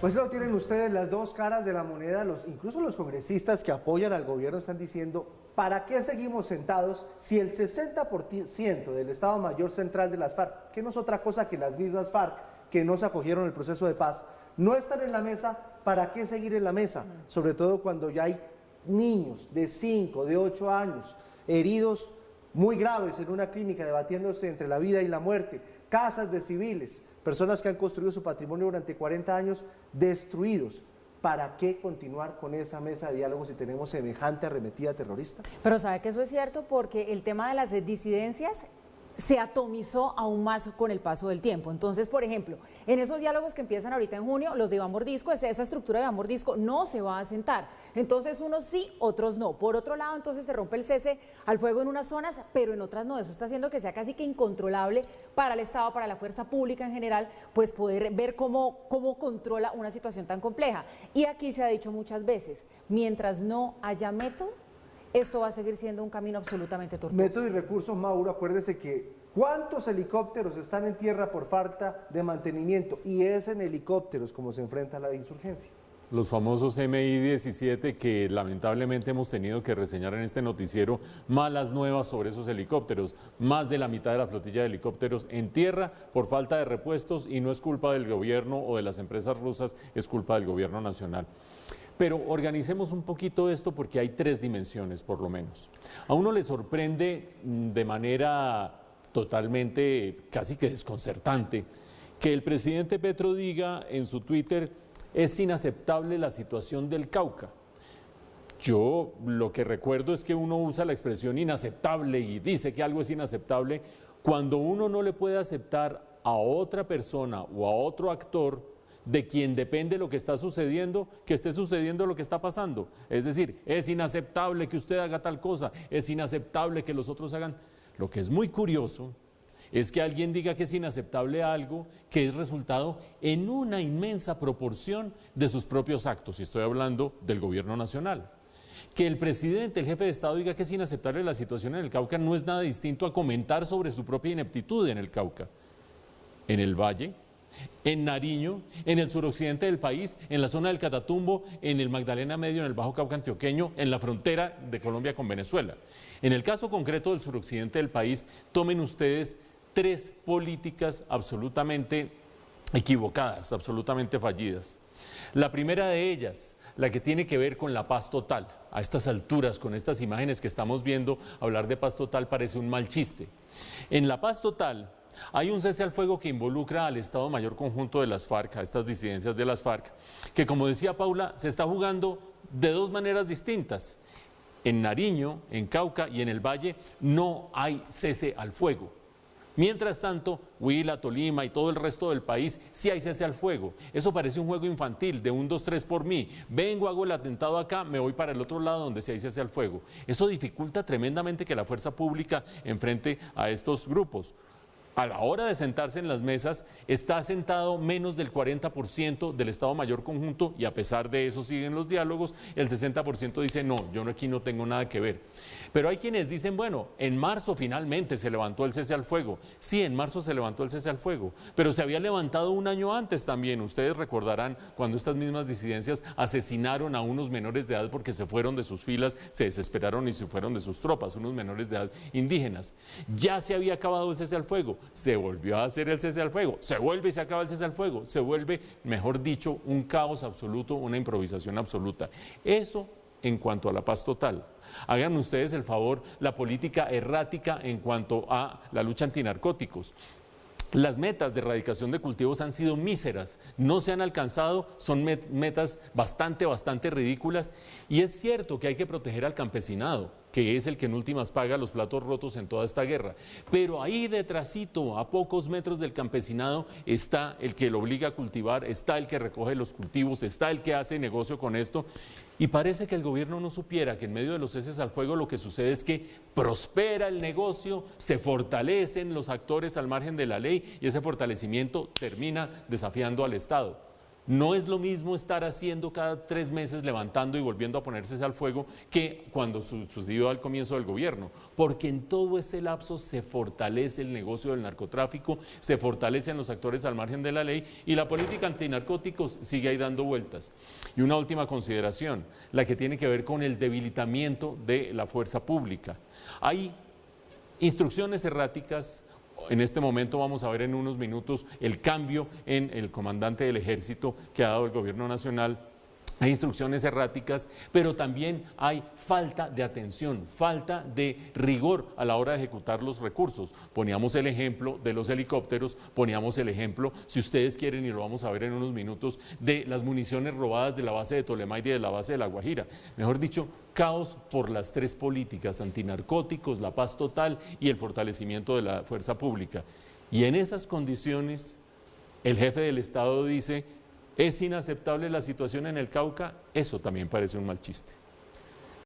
Pues lo tienen ustedes, las dos caras de la moneda, incluso los congresistas que apoyan al gobierno están diciendo, ¿para qué seguimos sentados si el 60% del Estado Mayor Central de las FARC, que no es otra cosa que las mismas FARC que no se acogieron el proceso de paz, no están en la mesa? ¿Para qué seguir en la mesa? Sobre todo cuando ya hay niños de 5, de 8 años, heridos muy graves en una clínica, debatiéndose entre la vida y la muerte, casas de civiles, personas que han construido su patrimonio durante 40 años destruidos. ¿Para qué continuar con esa mesa de diálogo si tenemos semejante arremetida terrorista? Pero sabe que eso es cierto porque el tema de las disidencias se atomizó aún más con el paso del tiempo. Entonces, por ejemplo, en esos diálogos que empiezan ahorita en junio, los de Iván Mordisco, esa estructura de Iván Mordisco no se va a asentar. Entonces, unos sí, otros no. Por otro lado, entonces se rompe el cese al fuego en unas zonas, pero en otras no. Eso está haciendo que sea casi que incontrolable para el Estado, para la fuerza pública en general, pues poder ver cómo controla una situación tan compleja. Y aquí se ha dicho muchas veces, mientras no haya método, esto va a seguir siendo un camino absolutamente tortuoso. Método y recursos, Mauro, acuérdese que ¿cuántos helicópteros están en tierra por falta de mantenimiento? Y es en helicópteros como se enfrenta la insurgencia. Los famosos MI-17 que lamentablemente hemos tenido que reseñar en este noticiero, malas nuevas sobre esos helicópteros. Más de la mitad de la flotilla de helicópteros en tierra por falta de repuestos y no es culpa del gobierno o de las empresas rusas, es culpa del gobierno nacional. Pero organicemos un poquito esto porque hay tres dimensiones por lo menos. A uno le sorprende de manera totalmente casi que desconcertante que el presidente Petro diga en su Twitter: es inaceptable la situación del Cauca. Yo lo que recuerdo es que uno usa la expresión inaceptable y dice que algo es inaceptable cuando uno no le puede aceptar a otra persona o a otro actor de quien depende lo que está sucediendo, que esté sucediendo lo que está pasando. Es decir, es inaceptable que usted haga tal cosa, es inaceptable que los otros hagan. Lo que es muy curioso es que alguien diga que es inaceptable algo que es resultado en una inmensa proporción de sus propios actos, y estoy hablando del gobierno nacional. Que el presidente, el jefe de Estado, diga que es inaceptable la situación en el Cauca no es nada distinto a comentar sobre su propia ineptitud en el Cauca, en el Valle, en Nariño, en el suroccidente del país, en la zona del Catatumbo, en el Magdalena Medio, en el Bajo Cauca Antioqueño, en la frontera de Colombia con Venezuela. En el caso concreto del suroccidente del país, tomen ustedes tres políticas absolutamente equivocadas, absolutamente fallidas. La primera de ellas, la que tiene que ver con la paz total. A estas alturas, con estas imágenes que estamos viendo, hablar de paz total parece un mal chiste. En la paz total hay un cese al fuego que involucra al Estado Mayor Conjunto de las FARC, a estas disidencias de las FARC, que, como decía Paula, se está jugando de dos maneras distintas. En Nariño, en Cauca y en el Valle no hay cese al fuego. Mientras tanto, Huila, Tolima y todo el resto del país sí hay cese al fuego. Eso parece un juego infantil de 1, 2, 3 por mí. Vengo, hago el atentado acá, me voy para el otro lado donde sí hay cese al fuego. Eso dificulta tremendamente que la fuerza pública enfrente a estos grupos. A la hora de sentarse en las mesas, está sentado menos del 40% del Estado Mayor Conjunto y a pesar de eso siguen los diálogos, el 60% dice no, yo aquí no tengo nada que ver. Pero hay quienes dicen, bueno, en marzo finalmente se levantó el cese al fuego. Sí, en marzo se levantó el cese al fuego, pero se había levantado un año antes también. Ustedes recordarán cuando estas mismas disidencias asesinaron a unos menores de edad porque se fueron de sus filas, se desesperaron y se fueron de sus tropas, unos menores de edad indígenas. Ya se había acabado el cese al fuego. Se volvió a hacer el cese al fuego, se vuelve y se acaba el cese al fuego, se vuelve, mejor dicho, un caos absoluto, una improvisación absoluta. Eso en cuanto a la paz total. Hagan ustedes el favor, la política errática en cuanto a la lucha antinarcóticos. Las metas de erradicación de cultivos han sido míseras, no se han alcanzado, son metas bastante ridículas, y es cierto que hay que proteger al campesinado, que es el que en últimas paga los platos rotos en toda esta guerra, pero ahí detrásito, a pocos metros del campesinado, está el que lo obliga a cultivar, está el que recoge los cultivos, está el que hace negocio con esto, y parece que el gobierno no supiera que en medio de los ceses al fuego lo que sucede es que prospera el negocio, se fortalecen los actores al margen de la ley y ese fortalecimiento termina desafiando al Estado. No es lo mismo estar haciendo cada 3 meses, levantando y volviendo a ponerse al fuego, que cuando sucedió al comienzo del gobierno, porque en todo ese lapso se fortalece el negocio del narcotráfico, se fortalecen los actores al margen de la ley y la política antinarcóticos sigue ahí dando vueltas. Y una última consideración, la que tiene que ver con el debilitamiento de la fuerza pública. Hay instrucciones erráticas. En este momento vamos a ver en unos minutos el cambio en el comandante del ejército que ha dado el gobierno nacional. Hay instrucciones erráticas, pero también hay falta de atención, falta de rigor a la hora de ejecutar los recursos. Poníamos el ejemplo de los helicópteros, poníamos el ejemplo, si ustedes quieren, y lo vamos a ver en unos minutos, de las municiones robadas de la base de Tolemaide y de la base de La Guajira. Mejor dicho, caos por las 3 políticas: antinarcóticos, la paz total y el fortalecimiento de la fuerza pública. Y en esas condiciones, el jefe del Estado dice: ¿es inaceptable la situación en el Cauca? Eso también parece un mal chiste.